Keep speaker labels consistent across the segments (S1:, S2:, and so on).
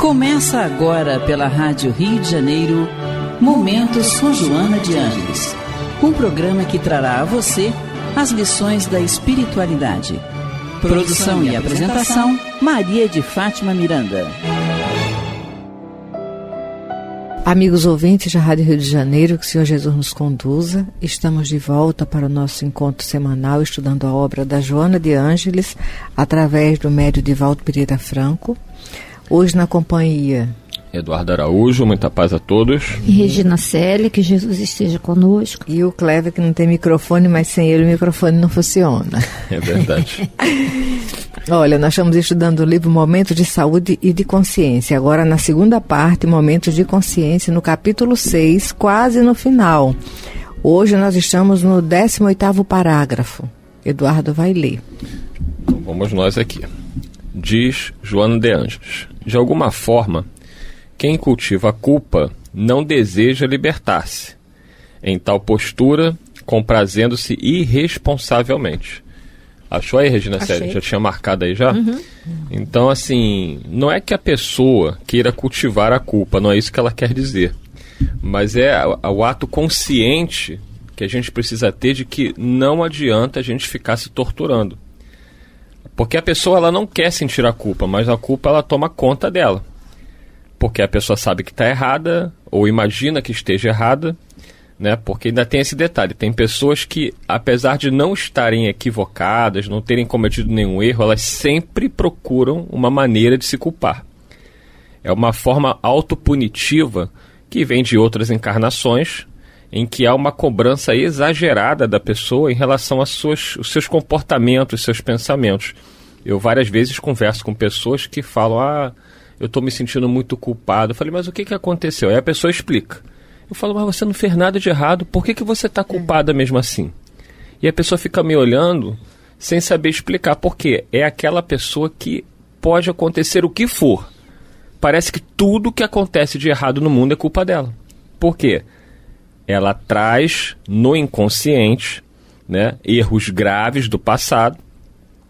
S1: Começa agora pela Rádio Rio de Janeiro, Momentos com Joana de Ângeles. Um programa que trará a você as lições da espiritualidade. Produção e apresentação, Maria de Fátima Miranda.
S2: Amigos ouvintes da Rádio Rio de Janeiro, que o Senhor Jesus nos conduza. Estamos de volta para o nosso encontro semanal, estudando a obra da Joana de Ângeles, através do médium Divaldo Pereira Franco. Hoje na companhia
S3: Eduardo Araújo, muita paz a todos.
S4: E Regina Célia, que Jesus esteja conosco.
S2: E o Clever, que não tem microfone, mas sem ele o microfone não funciona.
S3: É verdade.
S2: Olha, nós estamos estudando o livro Momentos de Saúde e de Consciência. Agora na segunda parte, Momentos de Consciência, no capítulo 6, quase no final. Hoje nós estamos no 18º parágrafo. Eduardo vai ler.
S3: Então vamos nós aqui. Diz Joana de Ângeles: de alguma forma, quem cultiva a culpa não deseja libertar-se. Em tal postura, comprazendo-se irresponsavelmente. Achou aí, Regina Célia? Já tinha marcado aí já? Uhum. Então, assim, não é que a pessoa queira cultivar a culpa, não é isso que ela quer dizer. Mas é o ato consciente que a gente precisa ter de que não adianta a gente ficar se torturando. Porque a pessoa ela não quer sentir a culpa, mas a culpa ela toma conta dela. Porque a pessoa sabe que está errada, ou imagina que esteja errada, né? Porque ainda tem esse detalhe, tem pessoas que, apesar de não estarem equivocadas, não terem cometido nenhum erro, elas sempre procuram uma maneira de se culpar. É uma forma autopunitiva que vem de outras encarnações, em que há uma cobrança exagerada da pessoa em relação aos seus comportamentos, seus pensamentos. Eu várias vezes converso com pessoas que falam, eu estou me sentindo muito culpado. Eu falei, mas o que aconteceu? Aí a pessoa explica. Eu falo, mas você não fez nada de errado, por que você está culpada mesmo assim? E a pessoa fica me olhando sem saber explicar, porque é aquela pessoa que pode acontecer o que for. Parece que tudo que acontece de errado no mundo é culpa dela. Por quê? Ela traz no inconsciente, né, erros graves do passado,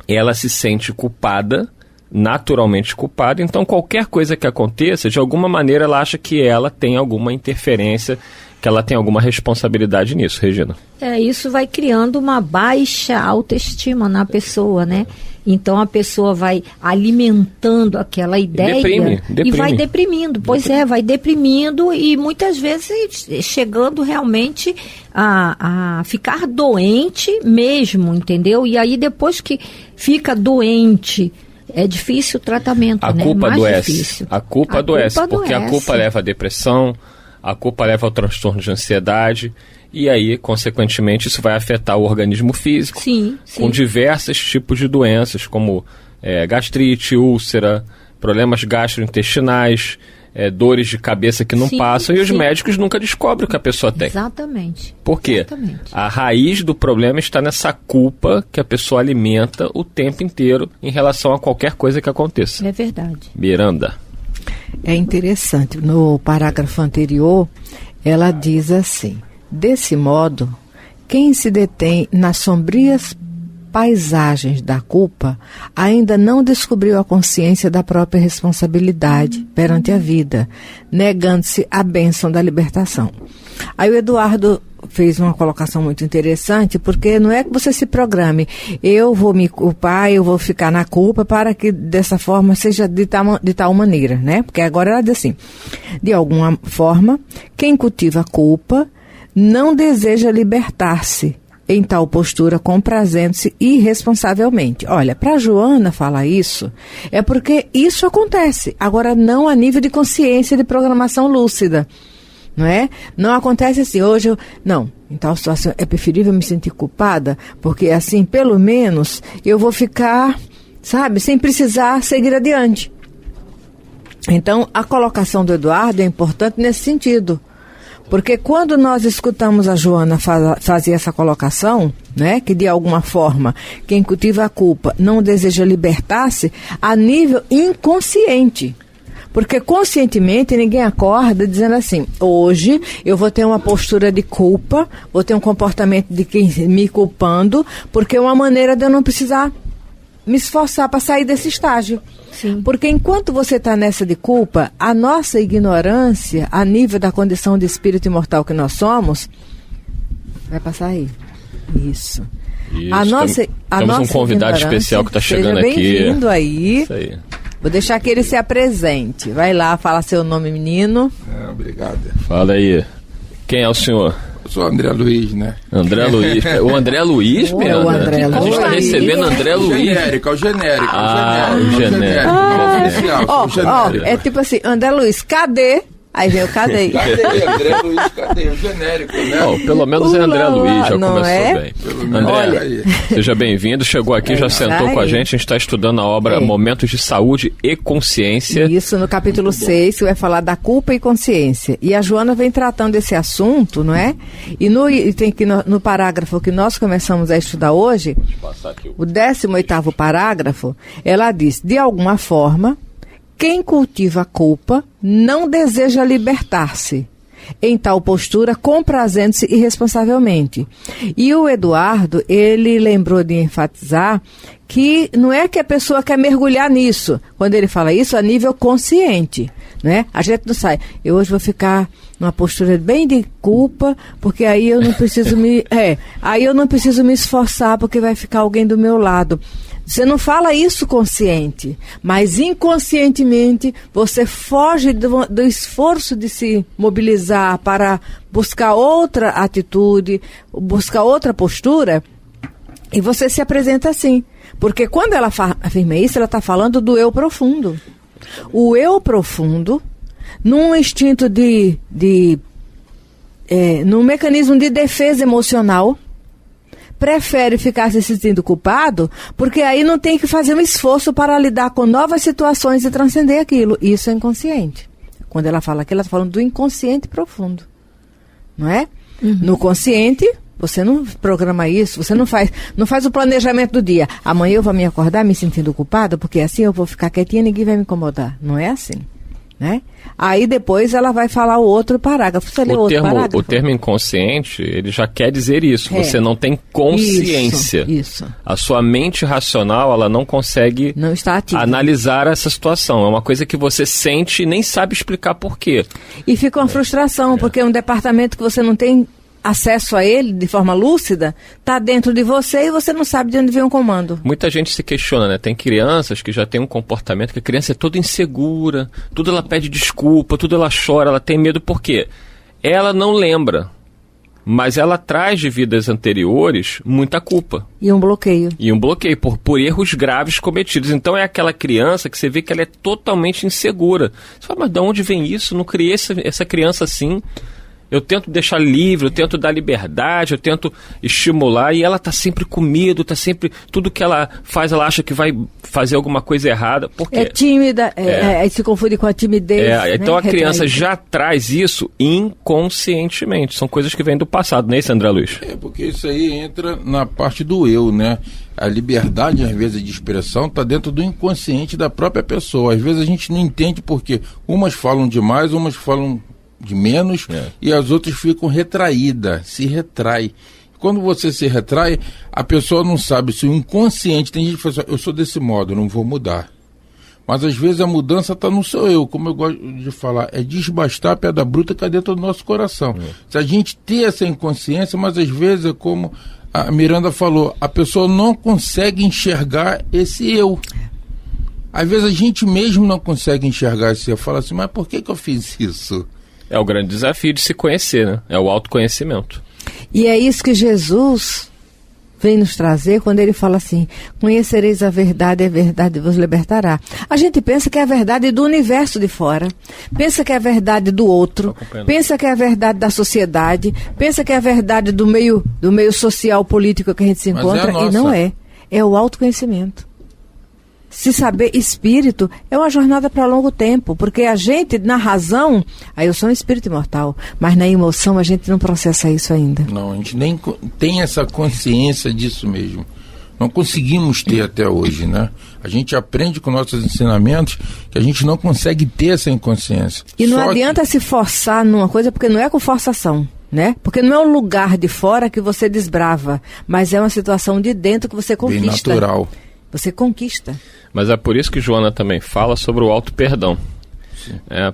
S3: ela se sente culpada, naturalmente culpada, então qualquer coisa que aconteça, de alguma maneira ela acha que ela tem alguma interferência, que ela tem alguma responsabilidade nisso, Regina.
S4: Isso vai criando uma baixa autoestima na pessoa, né? Então a pessoa vai alimentando aquela ideia
S3: deprime.
S4: E vai deprimindo. Pois vai deprimindo e muitas vezes chegando realmente a ficar doente mesmo, entendeu? E aí depois que fica doente, é difícil o tratamento,
S3: a culpa adoece. A culpa adoece, porque a culpa leva à depressão, a culpa leva ao transtorno de ansiedade, e aí, consequentemente, isso vai afetar o organismo físico, com diversos tipos de doenças, como gastrite, úlcera, problemas gastrointestinais, dores de cabeça que não passam, e os médicos nunca descobrem o que a pessoa tem.
S4: Exatamente.
S3: Por quê?
S4: Exatamente.
S3: A raiz do problema está nessa culpa que a pessoa alimenta o tempo inteiro em relação a qualquer coisa que aconteça.
S4: É verdade.
S3: Miranda.
S2: É interessante, no parágrafo anterior, ela diz assim: desse modo, quem se detém nas sombrias paisagens da culpa ainda não descobriu a consciência da própria responsabilidade perante a vida, negando-se a bênção da libertação. Aí o Eduardo fez uma colocação muito interessante, porque não é que você se programe, eu vou me culpar, eu vou ficar na culpa para que dessa forma seja de tal maneira, né? Porque agora ela diz assim: de alguma forma, quem cultiva a culpa não deseja libertar-se, em tal postura comprazendo-se irresponsavelmente. Olha, para Joana falar isso, é porque isso acontece, agora não a nível de consciência de programação lúcida. Não é? Não acontece assim, hoje não, em tal situação é preferível me sentir culpada, porque assim, pelo menos, eu vou ficar, sem precisar seguir adiante. Então, a colocação do Eduardo é importante nesse sentido, porque quando nós escutamos a Joana fazer essa colocação, né, que de alguma forma, quem cultiva a culpa não deseja libertar-se, a nível inconsciente. Porque conscientemente ninguém acorda dizendo assim, hoje eu vou ter uma postura de culpa, vou ter um comportamento de quem me culpando, porque é uma maneira de eu não precisar me esforçar para sair desse estágio.
S4: Sim.
S2: Porque enquanto você está nessa de culpa, a nossa ignorância, a nível da condição de espírito imortal que nós somos, vai passar aí. Isso.
S3: Temos um convidado especial que está chegando aqui.
S2: Bem-vindo aí.
S3: Isso aí.
S2: Vou deixar que ele se apresente. Vai lá, fala seu nome, menino.
S5: Obrigado.
S3: Fala aí. Quem é o senhor?
S5: Eu sou o André Luiz, né?
S3: André Luiz. O André Luiz,
S2: o André
S3: A gente está
S2: Luiz.
S3: recebendo André Luiz.
S5: O genérico.
S3: O genérico.
S5: Não oficial, o genérico.
S2: É tipo assim, André Luiz, cadê? Aí vem o cadê?
S5: Cadê, André Luiz? Cadê? O genérico, né?
S3: Pelo menos é André Luiz, já
S2: não
S3: começou
S2: é?
S3: bem.
S5: André,
S3: seja bem-vindo. Chegou aqui, já sentou com a gente. A gente está estudando a obra Momentos de Saúde e Consciência.
S2: Isso, no capítulo 6, que vai falar da culpa e consciência. E a Joana vem tratando desse assunto, não é? E tem que no parágrafo que nós começamos a estudar hoje, o 18º parágrafo, ela diz, de alguma forma, quem cultiva a culpa não deseja libertar-se. Em tal postura, comprazendo-se irresponsavelmente. E o Eduardo, ele lembrou de enfatizar que não é que a pessoa quer mergulhar nisso. Quando ele fala isso, a nível consciente, né? A gente não sai. Eu hoje vou ficar numa postura bem de culpa, porque aí eu não preciso aí eu não preciso me esforçar, porque vai ficar alguém do meu lado. Você não fala isso consciente, mas inconscientemente você foge do esforço de se mobilizar para buscar outra atitude, buscar outra postura, e você se apresenta assim. Porque quando ela afirma isso, ela está falando do eu profundo. O eu profundo, num instinto num mecanismo de defesa emocional, prefere ficar se sentindo culpado, porque aí não tem que fazer um esforço para lidar com novas situações e transcender aquilo. Isso é inconsciente. Quando ela fala aqui, ela está falando do inconsciente profundo. Não é? Uhum. No consciente, você não programa isso, você não faz o planejamento do dia. Amanhã eu vou me acordar me sentindo culpada, porque assim eu vou ficar quietinha e ninguém vai me incomodar. Não é assim. Né? Aí depois ela vai falar o outro parágrafo. Você lê outro parágrafo?
S3: O termo inconsciente, ele já quer dizer isso. Você não tem consciência.
S2: Isso.
S3: A sua mente racional, ela não consegue analisar essa situação. É uma coisa que você sente e nem sabe explicar por quê.
S2: E fica uma frustração, porque é um departamento que você não tem acesso a ele de forma lúcida, está dentro de você e você não sabe de onde vem o comando.
S3: Muita gente se questiona, né? Tem crianças que já têm um comportamento que a criança é toda insegura, tudo ela pede desculpa, tudo ela chora, ela tem medo, por quê? Ela não lembra, mas ela traz de vidas anteriores muita culpa.
S2: E um bloqueio.
S3: Por erros graves cometidos. Então é aquela criança que você vê que ela é totalmente insegura. Você fala, mas de onde vem isso? Não criei essa criança assim. Eu tento deixar livre, eu tento dar liberdade, eu tento estimular, e ela está sempre com medo, está sempre... Tudo que ela faz, ela acha que vai fazer alguma coisa errada. Por quê?
S2: É tímida, se confunde com a timidez.
S3: Então a criança já traz isso inconscientemente. São coisas que vêm do passado, não é isso, André Luiz?
S5: Porque isso aí entra na parte do eu, né? A liberdade, às vezes, de expressão está dentro do inconsciente da própria pessoa. Às vezes a gente não entende porque umas falam demais, umas falam de menos, e as outras ficam retraídas, se retrai. Quando você se retrai, a pessoa não sabe se o inconsciente, tem gente que fala assim, eu sou desse modo, não vou mudar. Mas às vezes a mudança está no seu eu, como eu gosto de falar, é desbastar a pedra bruta que está dentro do nosso coração. Se a gente ter essa inconsciência, mas às vezes é como a Miranda falou, a pessoa não consegue enxergar esse eu. Às vezes a gente mesmo não consegue enxergar esse eu. Fala assim, mas por que eu fiz isso?
S3: É o grande desafio de se conhecer, né? É o autoconhecimento.
S2: E é isso que Jesus vem nos trazer quando ele fala assim, conhecereis a verdade vos libertará. A gente pensa que é a verdade do universo de fora, pensa que é a verdade do outro, pensa que é a verdade da sociedade, pensa que é a verdade do meio social, político que a gente se encontra, e não é. É o autoconhecimento. Se saber espírito é uma jornada para longo tempo, porque a gente, na razão, eu sou um espírito imortal, mas na emoção a gente não processa isso ainda.
S5: Não, a gente nem tem essa consciência disso mesmo. Não conseguimos ter até hoje, né? A gente aprende com nossos ensinamentos que a gente não consegue ter essa inconsciência.
S2: E não adianta se forçar numa coisa, porque não é com forçação, né? Porque não é um lugar de fora que você desbrava, mas é uma situação de dentro que você conquista.
S5: Bem natural.
S2: Você conquista.
S3: Mas é por isso que Joana também fala sobre o auto-perdão.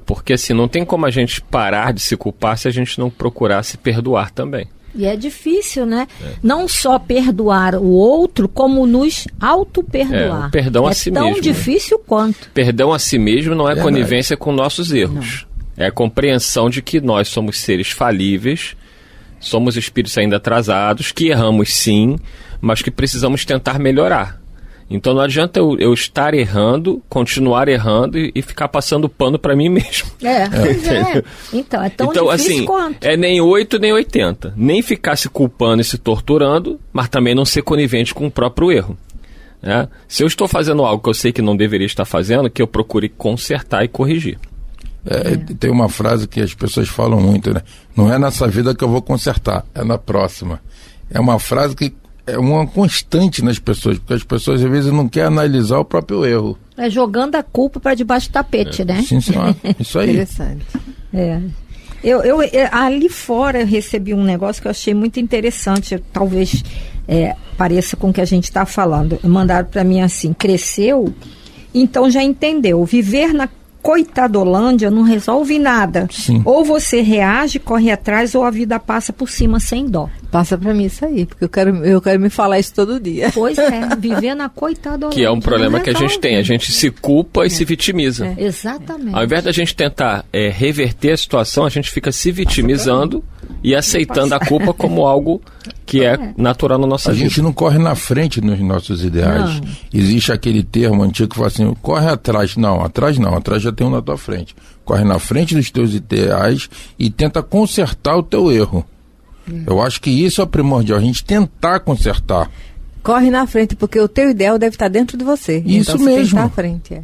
S3: Porque assim, não tem como a gente parar de se culpar se a gente não procurar se perdoar também.
S4: E é difícil, né? Não só perdoar o outro, como nos auto-perdoar.
S3: O perdão a si mesmo.
S4: É tão difícil quanto.
S3: Perdão a si mesmo não é conivência com nossos erros. Não. É a compreensão de que nós somos seres falíveis, somos espíritos ainda atrasados, que erramos sim, mas que precisamos tentar melhorar. Então não adianta eu estar errando, continuar errando e ficar passando pano para mim mesmo.
S4: Pois é. Então é tão difícil
S3: assim,
S4: quanto.
S3: É nem 8 nem 80. Nem ficar se culpando e se torturando, mas também não ser conivente com o próprio erro. Se eu estou fazendo algo que eu sei que não deveria estar fazendo, que eu procure consertar e corrigir.
S5: Tem uma frase que as pessoas falam muito, né? Não é nessa vida que eu vou consertar, é na próxima. É uma frase que é uma constante nas pessoas, porque as pessoas às vezes não querem analisar o próprio erro.
S4: É jogando a culpa para debaixo do tapete, né?
S5: Sim, senhora. Isso aí.
S2: Interessante.
S4: Eu ali fora eu recebi um negócio que eu achei muito interessante, talvez pareça com o que a gente está falando. Mandaram para mim assim: cresceu, então já entendeu. Viver na coitadolândia não resolve nada.
S5: Sim.
S4: Ou você reage, corre atrás, ou a vida passa por cima sem dó.
S2: Passa pra mim isso aí, porque eu quero me falar isso todo dia.
S4: Pois é, viver na coitadolândia.
S3: Que é um problema que a gente tem. A gente se culpa e se vitimiza.
S4: Exatamente.
S3: Ao invés da gente tentar reverter a situação, a gente fica se vitimizando e aceitando a culpa como algo que é natural na nossa vida.
S5: A gente não corre na frente nos nossos ideais. Não. Existe aquele termo antigo que fala assim: corre atrás. Não, atrás já tem um na tua frente. Corre na frente dos teus ideais e tenta consertar o teu erro. Eu acho que isso é primordial, a gente tentar consertar.
S2: Corre na frente, porque o teu ideal deve estar dentro de você.
S5: Isso
S2: então,
S5: mesmo.
S2: Você tem que estar à frente.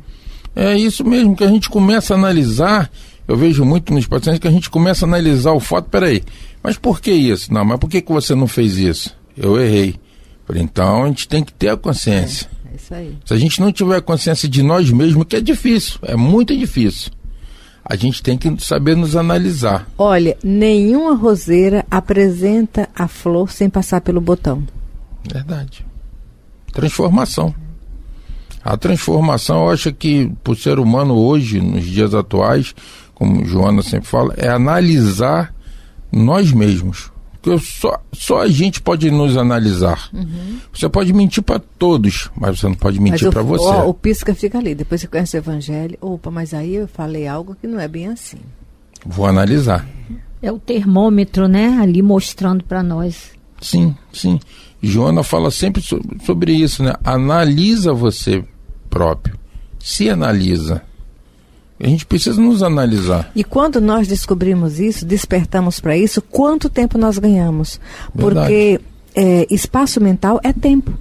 S5: É isso mesmo, que a gente começa a analisar. Eu vejo muito nos pacientes que a gente começa a analisar o fato. Peraí, mas por que isso? Não, mas por que você não fez isso? Eu errei. Então a gente tem que ter a consciência.
S2: É isso aí.
S5: Se a gente não tiver a consciência de nós mesmos, que é difícil, é muito difícil, a gente tem que saber nos analisar.
S2: Olha, nenhuma roseira apresenta a flor sem passar pelo botão.
S5: Verdade. Transformação. A transformação, eu acho que para o ser humano hoje, nos dias atuais, como Joana sempre fala, é analisar nós mesmos. Porque só a gente pode nos analisar. Você pode mentir para todos, mas você não pode mentir para você.
S2: O pisca fica ali. Depois você conhece o evangelho. Opa, mas aí eu falei algo que não é bem assim.
S5: Vou analisar.
S4: É o termômetro, né? Ali mostrando para nós.
S5: Sim, sim. Joana fala sempre sobre isso, né? Analisa você próprio. Se analisa. A gente precisa nos analisar.
S2: E quando nós descobrimos isso, despertamos para isso, quanto tempo nós ganhamos? Porque espaço mental é tempo.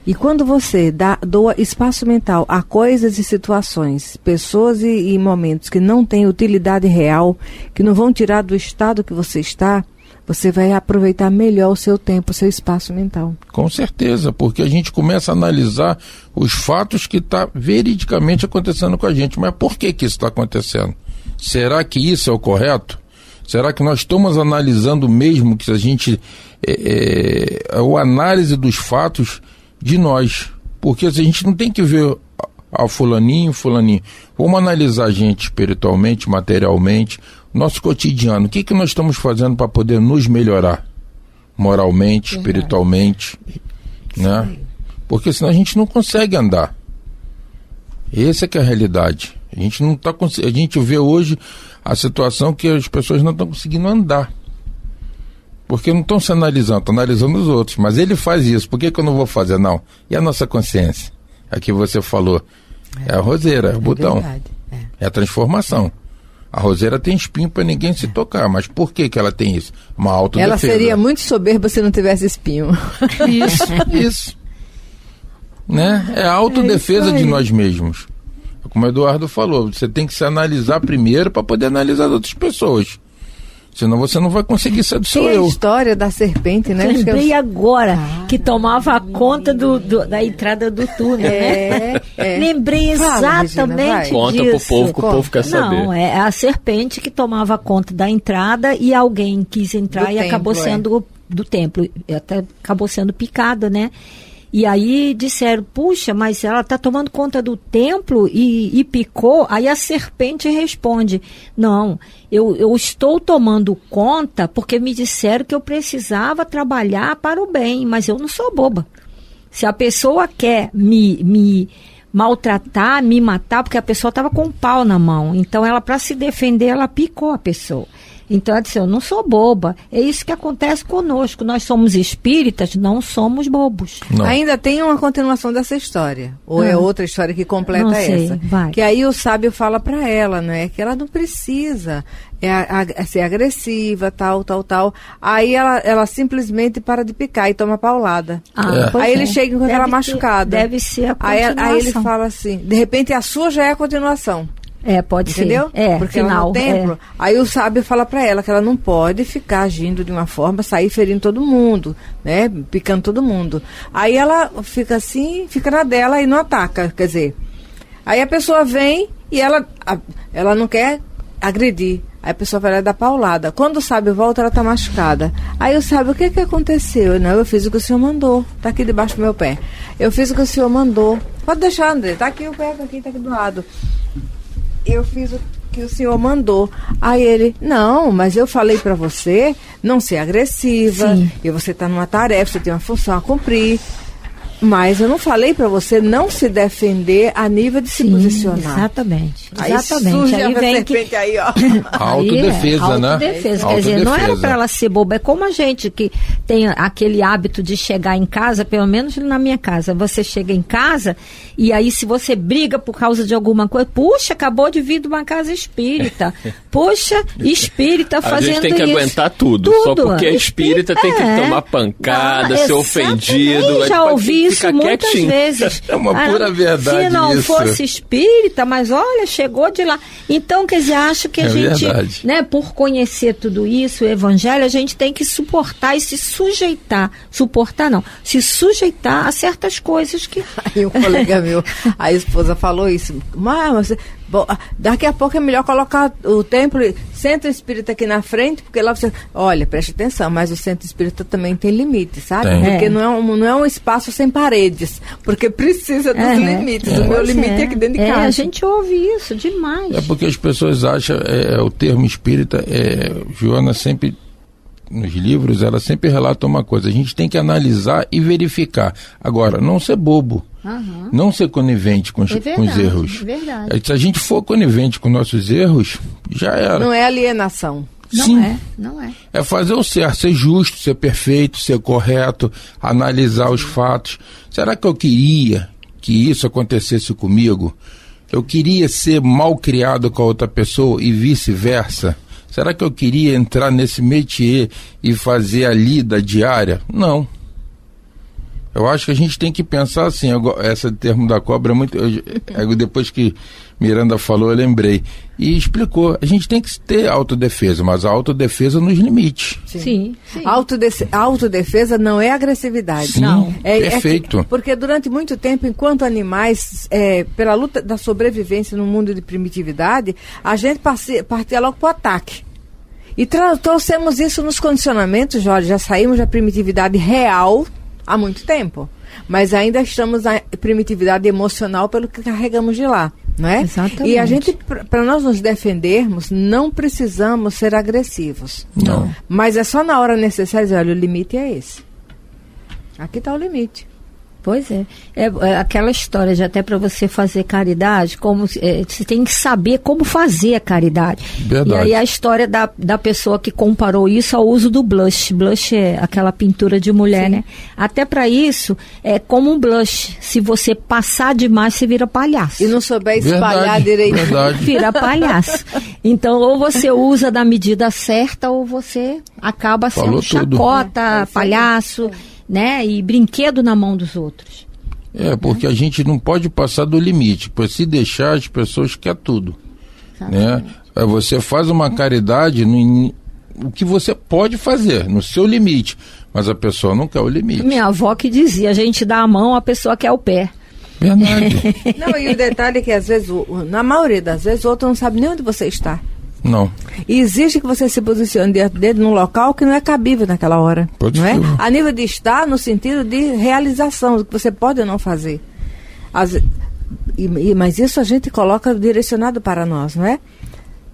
S2: E quando você doa espaço mental a coisas e situações, pessoas e momentos que não têm utilidade real, que não vão tirar do estado que você está, você vai aproveitar melhor o seu tempo, o seu espaço mental.
S5: Com certeza, porque a gente começa a analisar os fatos que estão veridicamente acontecendo com a gente. Mas por que isso está acontecendo? Será que isso é o correto? Será que nós estamos analisando mesmo que a gente... a análise dos fatos de nós? Porque a gente não tem que ver fulaninho. Vamos analisar a gente espiritualmente, materialmente, nosso cotidiano. O que nós estamos fazendo para poder nos melhorar? Moralmente, espiritualmente, né? Porque senão a gente não consegue andar. Essa é que é a realidade. A gente não tá a gente vê hoje a situação que as pessoas não estão conseguindo andar. Porque não estão se analisando, estão analisando os outros. Mas ele faz isso, por que eu não vou fazer? Não. E a nossa consciência? É que você falou. É a roseira, é o botão.
S2: Verdade,
S5: é a transformação. A roseira tem espinho para ninguém se tocar, mas por que ela tem isso? Uma autodefesa.
S2: Ela seria muito soberba se não tivesse espinho.
S5: Isso. Né? É a autodefesa de nós mesmos. Como o Eduardo falou, você tem que se analisar primeiro para poder analisar as outras pessoas. Senão você não vai conseguir ser do seu eu.
S2: A história da serpente, né?
S4: Lembrei agora que tomava conta da entrada do túnel, né? Lembrei exatamente disso.
S3: Conta pro povo, que o povo quer saber.
S4: Não, é a serpente que tomava conta da entrada e alguém quis entrar e acabou sendo do templo. Até acabou sendo picada, né? E aí disseram, puxa, mas ela está tomando conta do templo e picou. Aí a serpente responde, não, eu estou tomando conta porque me disseram que eu precisava trabalhar para o bem, mas eu não sou boba. Se a pessoa quer me maltratar, me matar, porque a pessoa estava com um pau na mão, então ela, para se defender, ela picou a pessoa. Então ela disse, eu não sou boba. É isso que acontece conosco. Nós somos espíritas, não somos bobos.
S5: Não.
S2: Ainda tem uma continuação dessa história. Ou é outra história que completa
S4: não sei,
S2: essa.
S4: vai.
S2: Que aí o sábio fala para ela, né? Que ela não precisa ser agressiva, tal. Aí ela simplesmente para de picar e toma paulada. Aí ele chega com aquela machucada.
S4: Deve ser a continuação.
S2: Aí ele fala assim, de repente a sua já é a continuação.
S4: Pode
S2: Entendeu?
S4: ser.
S2: Porque
S4: final,
S2: ela no templo. Aí o sábio fala para ela que ela não pode ficar agindo de uma forma, sair ferindo todo mundo, né? Picando todo mundo. Aí ela fica assim, fica na dela e não ataca, quer dizer. Aí a pessoa vem e ela não quer agredir. Aí a pessoa vai lá dar paulada. Quando o sábio volta, ela tá machucada. Aí o sábio, o que aconteceu? Não, eu fiz o que o senhor mandou. Tá aqui debaixo do meu pé. Eu fiz o que o senhor mandou. Pode deixar, André. Tá aqui o pé, tá aqui do lado. Eu fiz o que o senhor mandou. Aí ele, não, mas eu falei para você não ser agressiva.
S4: Sim.
S2: E você tá numa tarefa, você tem uma função a cumprir. Mas eu não falei para você não se defender a nível de se posicionar.
S4: Exatamente.
S2: Aí
S4: Exatamente.
S2: surge
S4: Aí
S2: a
S4: vem
S2: serpente aí, ó.
S5: Autodefesa, né?
S4: Autodefesa. Quer dizer, não era para ela ser boba. É como a gente que tem aquele hábito de chegar em casa, pelo menos na minha casa. Você chega em casa e aí se você briga por causa de alguma coisa, puxa, acabou de vir de uma casa espírita. Puxa, espírita fazendo isso.
S3: A gente tem que aguentar tudo. Só porque é espírita tem que tomar pancada, ser ofendido.
S4: Já ouvi isso muitas vezes.
S5: É uma pura verdade.
S4: Se não fosse espírita, mas olha, chegou de lá. Então, quer dizer, acho que a gente,
S5: verdade.
S4: Né, por conhecer tudo isso, o evangelho, a gente tem que suportar e se sujeitar. Suportar não, se sujeitar a certas coisas que...
S2: Aí um colega meu, a esposa falou isso. Mas bom, daqui a pouco é melhor colocar o templo, centro espírita aqui na frente, porque lá você... Olha, preste atenção, mas o centro espírita também tem limite, sabe?
S5: Tem.
S2: Porque não é um espaço sem paredes, porque precisa dos limites. O meu limite é aqui dentro de casa.
S4: A gente ouve isso demais.
S5: É porque as pessoas acham, o termo espírita, Joana sempre, nos livros, ela sempre relata uma coisa, a gente tem que analisar e verificar. Agora, não ser bobo. Não ser conivente com os erros.
S4: É verdade.
S5: Se a gente for conivente com nossos erros, já era.
S2: Não é alienação.
S4: Não é.
S5: É fazer o certo, ser justo, ser perfeito, ser correto, analisar os fatos. Será que eu queria que isso acontecesse comigo? Eu queria ser mal criado com a outra pessoa e vice-versa? Será que eu queria entrar nesse métier e fazer a lida diária? Não. Eu acho que a gente tem que pensar assim, esse termo da cobra é muito... depois que Miranda falou, eu lembrei. E explicou, a gente tem que ter autodefesa, mas a autodefesa nos limites.
S4: Sim.
S2: Autodefesa não é agressividade.
S5: Sim,
S2: não.
S5: Perfeito.
S2: Porque durante muito tempo, enquanto animais, pela luta da sobrevivência no mundo de primitividade, a gente partia logo para o ataque. E trouxemos isso nos condicionamentos, Jorge, já saímos da primitividade real há muito tempo, mas ainda estamos na primitividade emocional pelo que carregamos de lá, não é?
S4: Exatamente.
S2: E a gente, para nós nos defendermos, não precisamos ser agressivos.
S5: Não.
S2: Mas é só na hora necessária dizer, olha, o limite é esse. Aqui está o limite.
S4: Pois é. É aquela história de até para você fazer caridade, você tem que saber como fazer a caridade.
S5: Verdade.
S4: E aí a história da pessoa que comparou isso ao uso do blush. Blush é aquela pintura de mulher, sim, né? Até para isso, é como um blush. Se você passar demais, você vira palhaço.
S2: E não souber espalhar direito,
S4: vira palhaço. Então, ou você usa da medida certa, ou você acaba sendo chacota, palhaço, né? E brinquedo na mão dos outros.
S5: Porque a gente não pode passar do limite, pois se deixar as pessoas querem tudo, né? Você faz uma caridade o que você pode fazer, no seu limite, mas a pessoa não quer o limite.
S4: Minha avó que dizia, a gente dá a mão, a pessoa quer o pé.
S5: Verdade.
S2: Não, e o detalhe é que às vezes, na maioria das vezes, o outro não sabe nem onde você está.
S5: Não.
S2: E exige que você se posicione diante dele num local que não é cabível naquela hora.
S5: Pode
S2: não é?
S5: ser.
S2: A nível de estar, no sentido de realização, que você pode ou não fazer. Mas isso a gente coloca direcionado para nós, não é?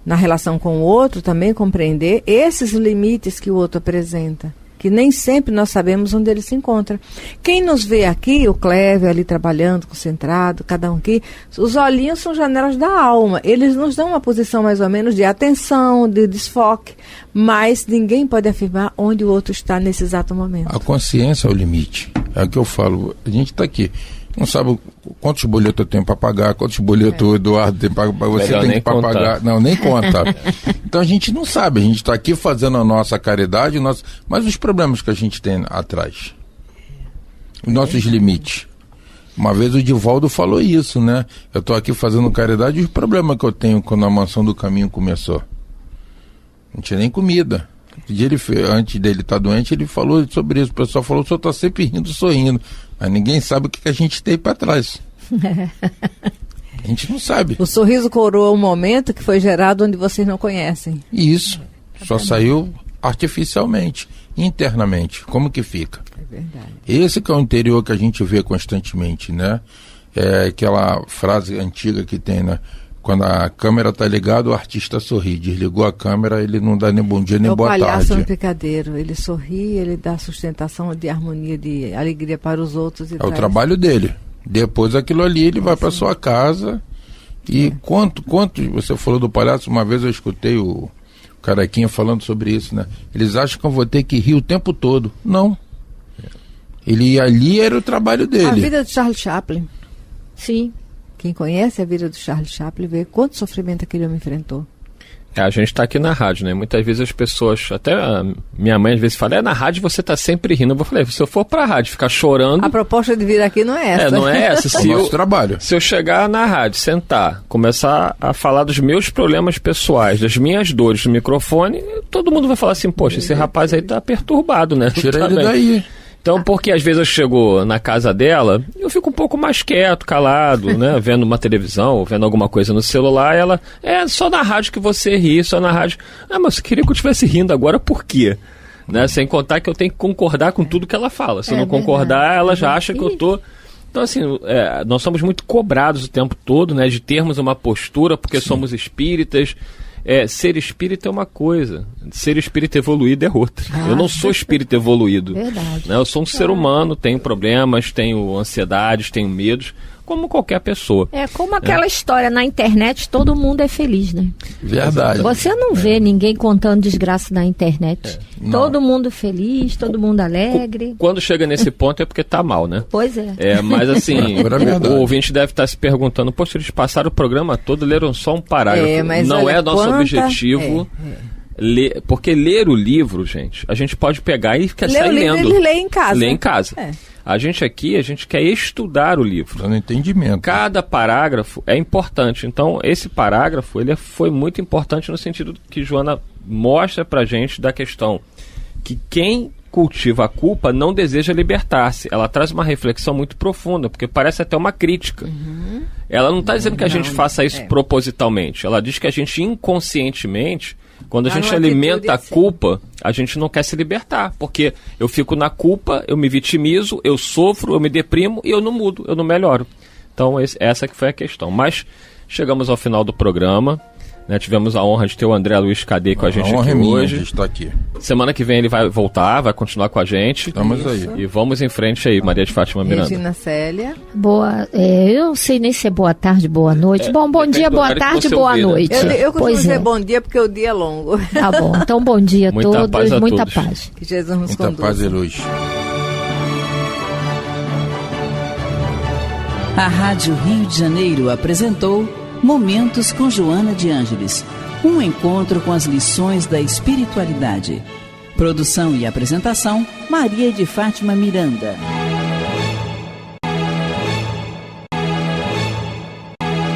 S2: Na relação com o outro, também compreender esses limites que o outro apresenta. Que nem sempre nós sabemos onde ele se encontra. Quem nos vê aqui, o Clévio ali trabalhando, concentrado, cada um aqui, os olhinhos são janelas da alma. Eles nos dão uma posição mais ou menos de atenção, de desfoque, mas ninguém pode afirmar onde o outro está nesse exato momento.
S5: A consciência é o limite. É o que eu falo. A gente está aqui. Não sabe quantos boletos eu tenho para pagar, quantos boletos o Eduardo tem para pagar, você tem que pagar. Não, nem conta. Então a gente não sabe, a gente está aqui fazendo a nossa caridade, mas os problemas que a gente tem atrás, os nossos limites. Uma vez o Divaldo falou isso, né? Eu estou aqui fazendo caridade e os problemas que eu tenho quando a Mansão do Caminho começou. Não tinha nem comida. Antes dele estar doente, ele falou sobre isso. O pessoal falou, o senhor está sempre rindo, sorrindo. Mas ninguém sabe o que a gente tem para trás. A gente não sabe.
S2: O sorriso coroa um momento que foi gerado onde vocês não conhecem.
S5: Isso. Só saiu artificialmente, internamente. Como que fica?
S2: É verdade.
S5: Esse que é o interior que a gente vê constantemente, né? É aquela frase antiga que tem, né? Quando a câmera está ligada, o artista sorri. Desligou a câmera, ele não dá nem bom dia, nem boa tarde. É o palhaço
S2: brincadeiro. Ele sorri, ele dá sustentação de harmonia, de alegria para os outros.
S5: É o trabalho dele. Depois aquilo ali, ele vai para sua casa. E quanto você falou do palhaço, uma vez eu escutei o Carequinha falando sobre isso, né? Eles acham que eu vou ter que rir o tempo todo. Não. Ele ali era o trabalho dele.
S2: A vida de Charles Chaplin.
S4: Sim.
S2: Quem conhece a vida do Charles Chaplin vê quanto sofrimento aquele homem enfrentou.
S3: A gente está aqui na rádio, né? Muitas vezes as pessoas, até a minha mãe às vezes fala, na rádio você está sempre rindo. Eu falei, se eu for pra rádio ficar chorando...
S2: A proposta de vir aqui não é essa.
S3: Não é essa.
S5: É o nosso trabalho.
S3: Se eu chegar na rádio, sentar, começar a falar dos meus problemas pessoais, das minhas dores no microfone, todo mundo vai falar assim, poxa, esse rapaz aí tá perturbado, né?
S5: Tira ele daí.
S3: Então, porque às vezes eu chego na casa dela, eu fico um pouco mais quieto, calado, né? Vendo uma televisão, ou vendo alguma coisa no celular, ela, só na rádio que você ri, só na rádio. Mas eu queria que eu estivesse rindo agora, por quê? Né? Sem contar que eu tenho que concordar com tudo que ela fala. Se eu não concordar, ela já acha que eu tô... Então, assim, nós somos muito cobrados o tempo todo, né? De termos uma postura, porque somos espíritas. Ser espírita é uma coisa, ser espírita evoluído é outra. Eu não sou espírita evoluído.
S4: Verdade.
S3: Né? Eu sou um ser humano, tenho problemas, tenho ansiedades, tenho medos, como qualquer pessoa.
S4: É como aquela história na internet, todo mundo é feliz, né?
S5: Verdade.
S4: Você não vê ninguém contando desgraça na internet. Todo mundo feliz, todo mundo alegre.
S3: Quando chega nesse ponto é porque tá mal, né?
S4: Pois é.
S3: Mas assim, o ouvinte deve estar se perguntando, poxa, eles passaram o programa todo, leram só um parágrafo.
S2: Mas
S3: não é nosso objetivo. Porque ler o livro, gente, a gente pode pegar e sair lendo.
S2: Ele lê em casa.
S3: Lê em casa. A gente quer estudar o livro.
S5: Dando entendimento.
S3: Cada parágrafo é importante. Então, esse parágrafo ele foi muito importante no sentido que Joana mostra pra gente da questão que quem cultiva a culpa não deseja libertar-se. Ela traz uma reflexão muito profunda, porque parece até uma crítica. Ela não está dizendo que a gente faça isso propositalmente. Ela diz que a gente inconscientemente, quando a gente alimenta a culpa, a gente não quer se libertar. Porque eu fico na culpa, eu me vitimizo, eu sofro, eu me deprimo e eu não mudo, eu não melhoro. Então essa que foi a questão. Mas chegamos ao final do programa. Né, tivemos a honra de ter o André Luiz Cadê com a gente aqui hoje.
S5: Está aqui.
S3: Semana que vem ele vai voltar, vai continuar com a gente.
S5: Estamos aí.
S3: E vamos em frente aí, Maria de Fátima Miranda.
S2: Regina Célia.
S4: Eu não sei nem se é boa tarde, boa noite. Bom dia, boa tarde, boa noite.
S2: Eu costumo dizer bom dia porque o dia é longo.
S4: Tá bom, então bom dia a todos,
S3: paz a
S4: muita
S3: todos.
S4: paz.
S2: Que Jesus nos
S5: Muita
S2: conduza.
S5: paz e luz.
S1: A Rádio Rio de Janeiro apresentou Momentos com Joana de Ângeles, um encontro com as lições da espiritualidade. Produção e apresentação, Maria de Fátima Miranda.